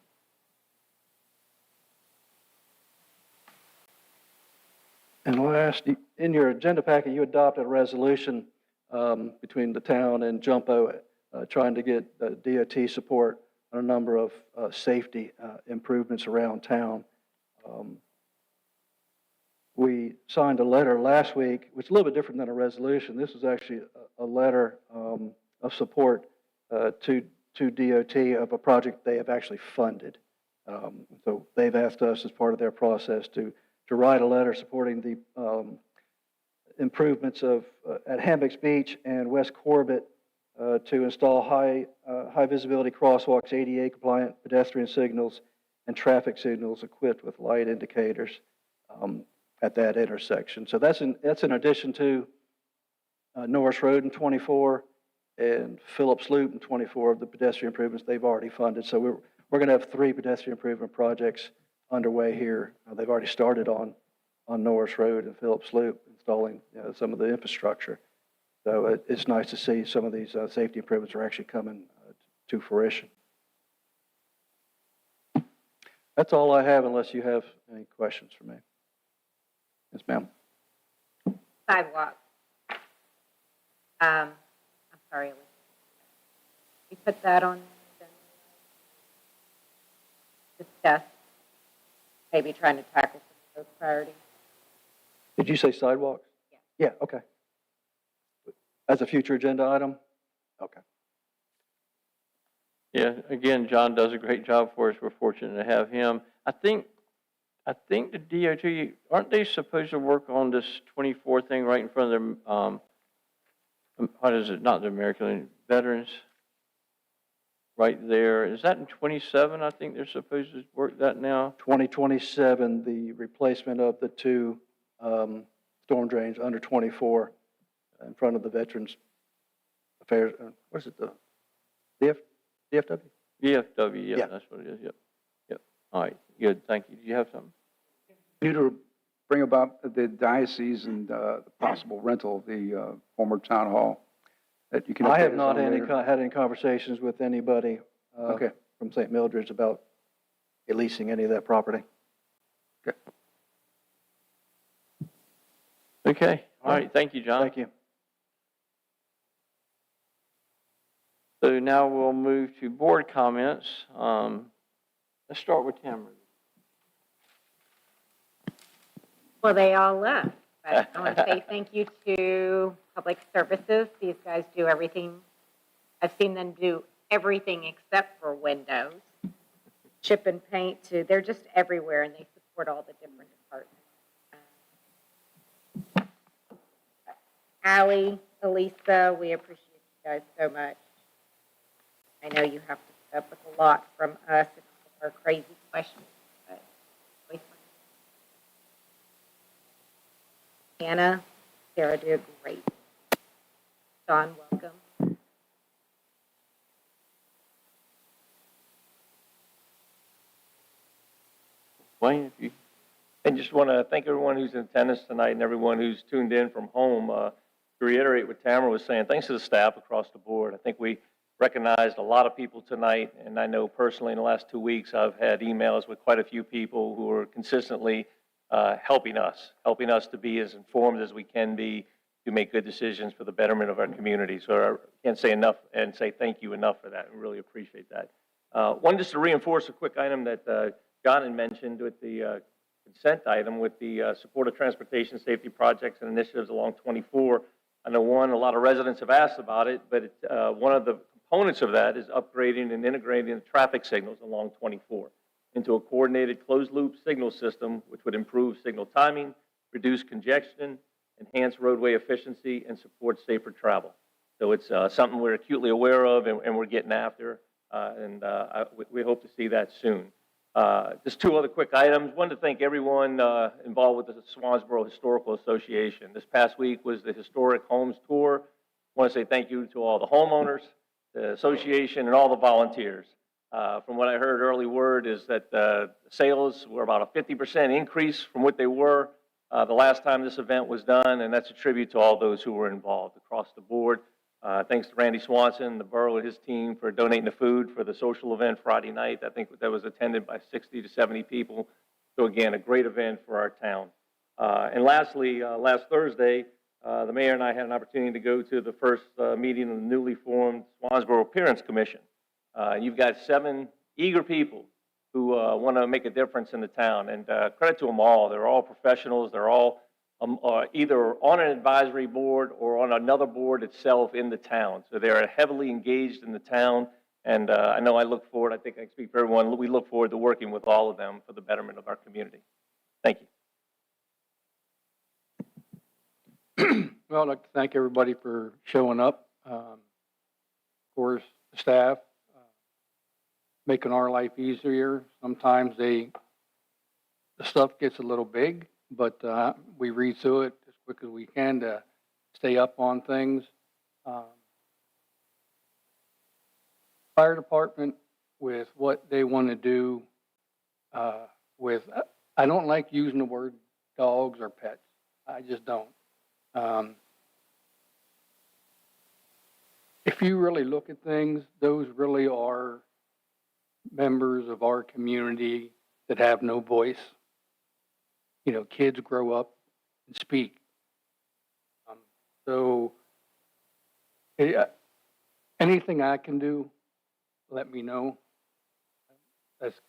And last, in your agenda packet, you adopted a resolution between the town and Jumpo trying to get DOT support on a number of safety improvements around town. We signed a letter last week, which is a little bit different than a resolution. This is actually a letter of support to DOT of a project they have actually funded. So they've asked us as part of their process to write a letter supporting the improvements at Hammocks Beach and West Corbett to install high visibility crosswalks, ADA compliant pedestrian signals, and traffic signals equipped with light indicators at that intersection. So that's in addition to Norris Road in 24 and Phillips Loop in 24 of the pedestrian improvements they've already funded. So we're going to have 3 pedestrian improvement projects underway here. They've already started on Norris Road and Phillips Loop, installing some of the infrastructure. So it's nice to see some of these safety improvements are actually coming to fruition. That's all I have, unless you have any questions for me. Yes, ma'am. Sidewalk. I'm sorry, Elise. You put that on the agenda? Discuss maybe trying to tackle some of those priorities. Did you say sidewalks? Yeah. Yeah, okay. As a future agenda item? Okay. Yeah, again, John does a great job for us. We're fortunate to have him. I think the DOT, aren't they supposed to work on this 24 thing right in front of them? What is it? Not the American Veterans. Right there. Is that in 27? I think they're supposed to work that now. 2027, the replacement of the 2 storm drains under 24 in front of the Veterans Affairs. What is it? The DFW? VFW, yeah, Yeah. that's what it is. Yep. All right, good. Thank you. Do you have something? You to bring about the diocese and the possible rental of the former town hall that you can. I have update us not on later. had any conversations with anybody Okay, from St. Mildred's about leasing any of that property. Okay, all right, thank you, John. Thank you. So now we'll move to board comments. Let's start with Tamara. Well, they all left, but I want to say thank you to Public Services. These guys do everything. I've seen them do everything except for windows. Chip and paint too. They're just everywhere and they support all the different departments. Allie, Elisa, we appreciate you guys so much. I know you have to put up with a lot from us and our crazy questions, but always fun. Hannah, Sarah did great. Don, welcome. Wayne, if you, And just want to thank everyone who's in attendance tonight and everyone who's tuned in from home. To reiterate what Tamara was saying, thanks to the staff across the board. I think we recognized a lot of people tonight, and I know personally in the last 2 weeks I've had emails with quite a few people who are consistently helping us to be as informed as we can be to make good decisions for the betterment of our community. So I can't say enough and say thank you enough for that. I really appreciate that. One, just to reinforce a quick item that John had mentioned with the consent item with the support of transportation safety projects and initiatives along 24. I know a lot of residents have asked about it, but one of the components of that is upgrading and integrating the traffic signals along 24 into a coordinated closed-loop signal system, which would improve signal timing, reduce congestion, enhance roadway efficiency, and support safer travel. So it's something we're acutely aware of and we're getting after, and we hope to see that soon. Just two other quick items. One, to thank everyone involved with the Swansboro Historical Association. This past week was the Historic Homes Tour. I want to say thank you to all the homeowners, the association, and all the volunteers. From what I heard, early word is that sales were about a 50% increase from what they were the last time this event was done, and that's a tribute to all those who were involved across the board. Thanks to Randy Swanson, the borough, and his team for donating the food for the social event Friday night. I think that was attended by 60 to 70 people. So again, a great event for our town. And lastly, last Thursday, the mayor and I had an opportunity to go to the first meeting of the newly formed Swansboro Appearance Commission. You've got 7 eager people who want to make a difference in the town, and credit to them all. They're all professionals. They're all either on an advisory board or on another board itself in the town. So they're heavily engaged in the town, and I know I look forward, I think I can speak for everyone, we look forward to working with all of them for the betterment of our community. Thank you. Well, I'd like to thank everybody for showing up. Of course, the staff, making our life easier. Sometimes the stuff gets a little big, but we read through it as quick as we can to stay up on things. Fire department with what they want to do with, I don't like using the word dogs or pets. I just don't. If you really look at things, those really are members of our community that have no voice. You know, kids grow up and speak. So anything I can do, let me know. That's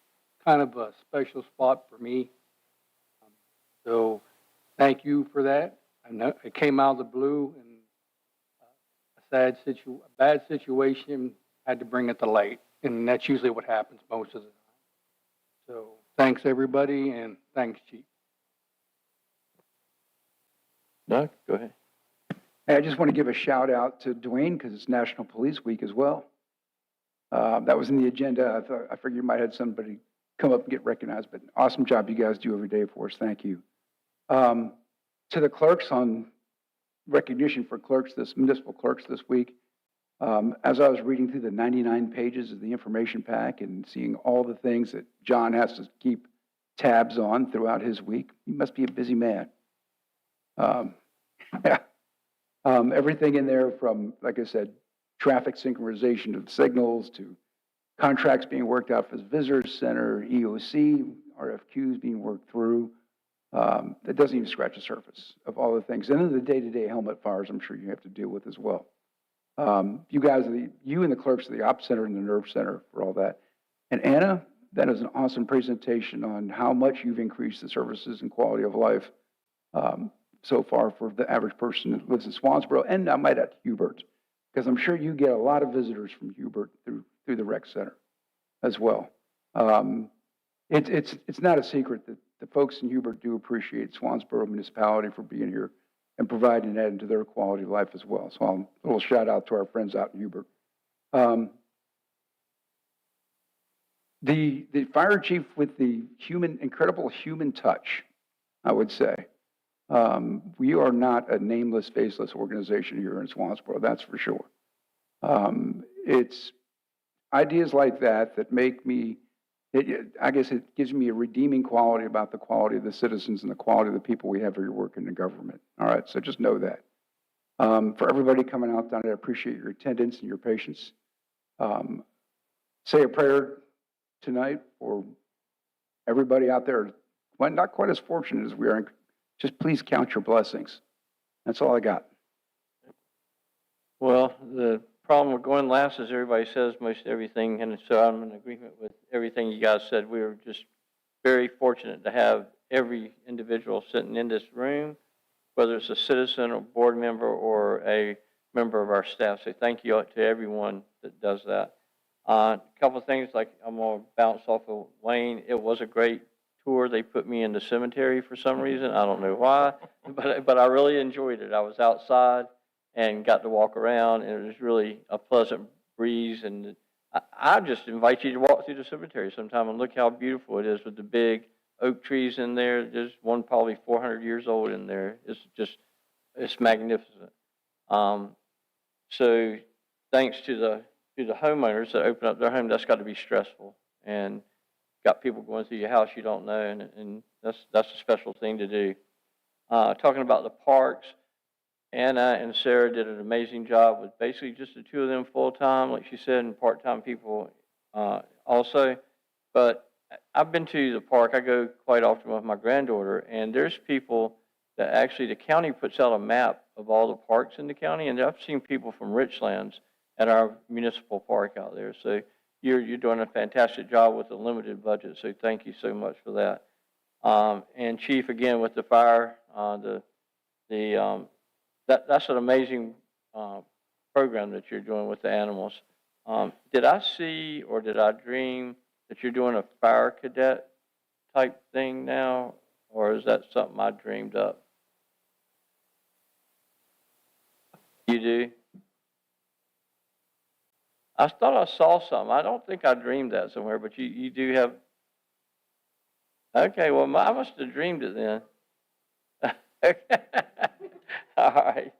kind of a special spot for me. So thank you for that. I know it came out of the blue, and a bad situation had to bring it to light, and that's usually what happens most of the time. So thanks everybody, and thanks Chief. Doug, go ahead. Hey, I just want to give a shout out to Dwayne because it's National Police Week as well. That was in the agenda. I figured you might have somebody come up and get recognized, but awesome job you guys do every day for us. Thank you. To the clerks on recognition for clerks, municipal clerks this week, as I was reading through the 99 pages of the information pack and seeing all the things that John has to keep tabs on throughout his week, he must be a busy man. Yeah. Everything in there from, like I said, traffic synchronization of signals to contracts being worked out for the visitor center, EOC, RFQs being worked through. That doesn't even scratch the surface of all the things. And then the day-to-day helmet fires, I'm sure you have to deal with as well. You guys, you and the clerks of the Ops Center and the Nerve Center for all that. And Anna, that is an awesome presentation on how much you've increased the services and quality of life so far for the average person that lives in Swansboro, and I might add Hubert, because I'm sure you get a lot of visitors from Hubert through the rec center as well. It's not a secret that the folks in Hubert do appreciate Swansboro municipality for being here and providing that into their quality of life as well. So a little shout out to our friends out in Hubert. The fire chief with the incredible human touch, I would say. We are not a nameless, faceless organization here in Swansboro, that's for sure. It's ideas like that make me, I guess it gives me a redeeming quality about the quality of the citizens and the quality of the people we have here working in government. All right, so just know that. For everybody coming out tonight, I appreciate your attendance and your patience. Say a prayer tonight for everybody out there, well, not quite as fortunate as we are. Just please count your blessings. That's all I got. Well, the problem with going last is everybody says most everything, and so I'm in agreement with everything you guys said. We were just very fortunate to have every individual sitting in this room, whether it's a citizen or board member or a member of our staff. So thank you to everyone that does that. A couple of things, like I'm going to bounce off of Wayne. It was a great tour. They put me in the cemetery for some reason. I don't know why, but I really enjoyed it. I was outside and got to walk around, and it was really a pleasant breeze. And I just invite you to walk through the cemetery sometime and look how beautiful it is with the big oak trees in there. There's one probably 400 years old in there. It's magnificent. So thanks to the homeowners that open up their home. That's got to be stressful, and got people going through your house you don't know, and that's a special thing to do. Talking about the parks, Anna and Sarah did an amazing job with basically just the two of them full-time, like she said, and part-time people also. But I've been to the park. I go quite often with my granddaughter, and there's people that actually the county puts out a map of all the parks in the county, and I've seen people from Richlands at our municipal park out there. So you're doing a fantastic job with a limited budget, so thank you so much for that. And Chief, again, with the fire, that's an amazing program that you're doing with the animals. Did I see or did I dream that you're doing a fire cadet type thing now, or is that something I dreamed up? You do? I thought I saw some. I don't think I dreamed that somewhere, but you do have. Okay, well, I must have dreamed it then. All right.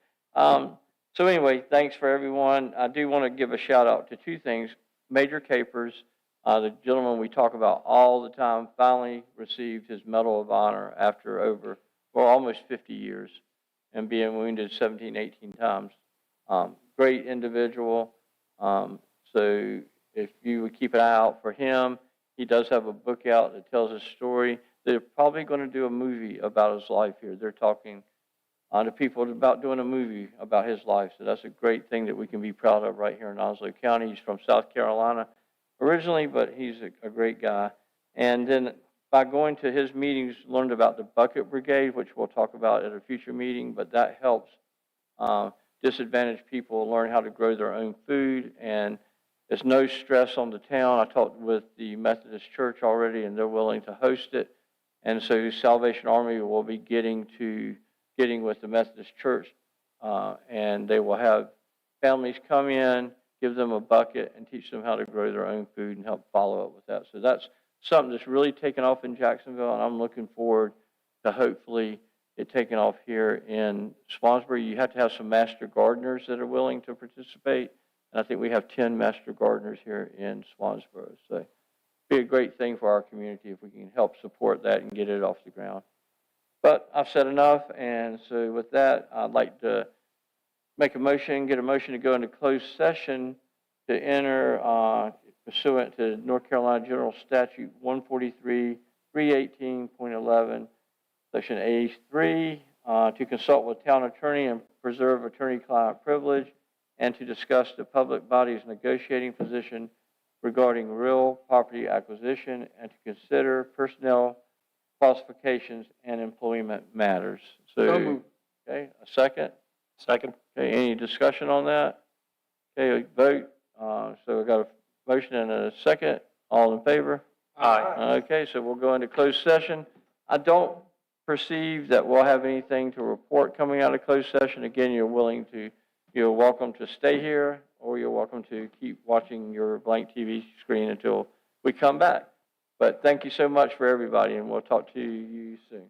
So anyway, thanks for everyone. I do want to give a shout out to two things. Major Capers, the gentleman we talk about all the time, finally received his Medal of Honor after almost 50 years and being wounded 17, 18 times. Great individual. So if you would keep an eye out for him, he does have a book out that tells his story. They're probably going to do a movie about his life here. They're talking to people about doing a movie about his life. So that's a great thing that we can be proud of right here in Onslow County. He's from South Carolina originally, but he's a great guy. And then by going to his meetings, learned about the Bucket Brigade, which we'll talk about at a future meeting, but that helps disadvantaged people learn how to grow their own food, and there's no stress on the town. I talked with the Methodist Church already, and they're willing to host it. And so Salvation Army will be getting with the Methodist Church, and they will have families come in, give them a bucket, and teach them how to grow their own food and help follow up with that. So that's something that's really taken off in Jacksonville, and I'm looking forward to hopefully it taking off here in Swansboro. You have to have some master gardeners that are willing to participate, and I think we have 10 master gardeners here in Swansboro. So it'd be a great thing for our community if we can help support that and get it off the ground. But I've said enough, and so with that, I'd like to get a motion to go into closed session to enter pursuant to North Carolina General Statute 143, 318.11, Section A3, to consult with town attorney and preserve attorney-client privilege, and to discuss the public body's negotiating position regarding real property acquisition, and to consider personnel qualifications and employment matters. So moved. Okay, a second? Second. Okay, any discussion on that? Okay, vote. So we got a motion and a second. All in favor? Aye. Okay, so we'll go into closed session. I don't perceive that we'll have anything to report coming out of closed session. Again, you're welcome to stay here, or you're welcome to keep watching your blank TV screen until we come back. But thank you so much for everybody, and we'll talk to you soon.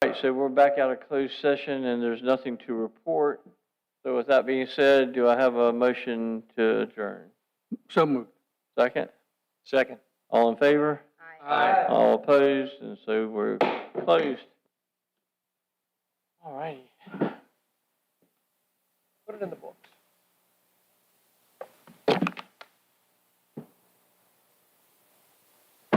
All right, so we're back out of closed session, and there's nothing to report. So with that being said, do I have a motion to adjourn? So moved. Second? Second. All in favor? Aye. All opposed? And so we're closed. All righty. Put it in the book.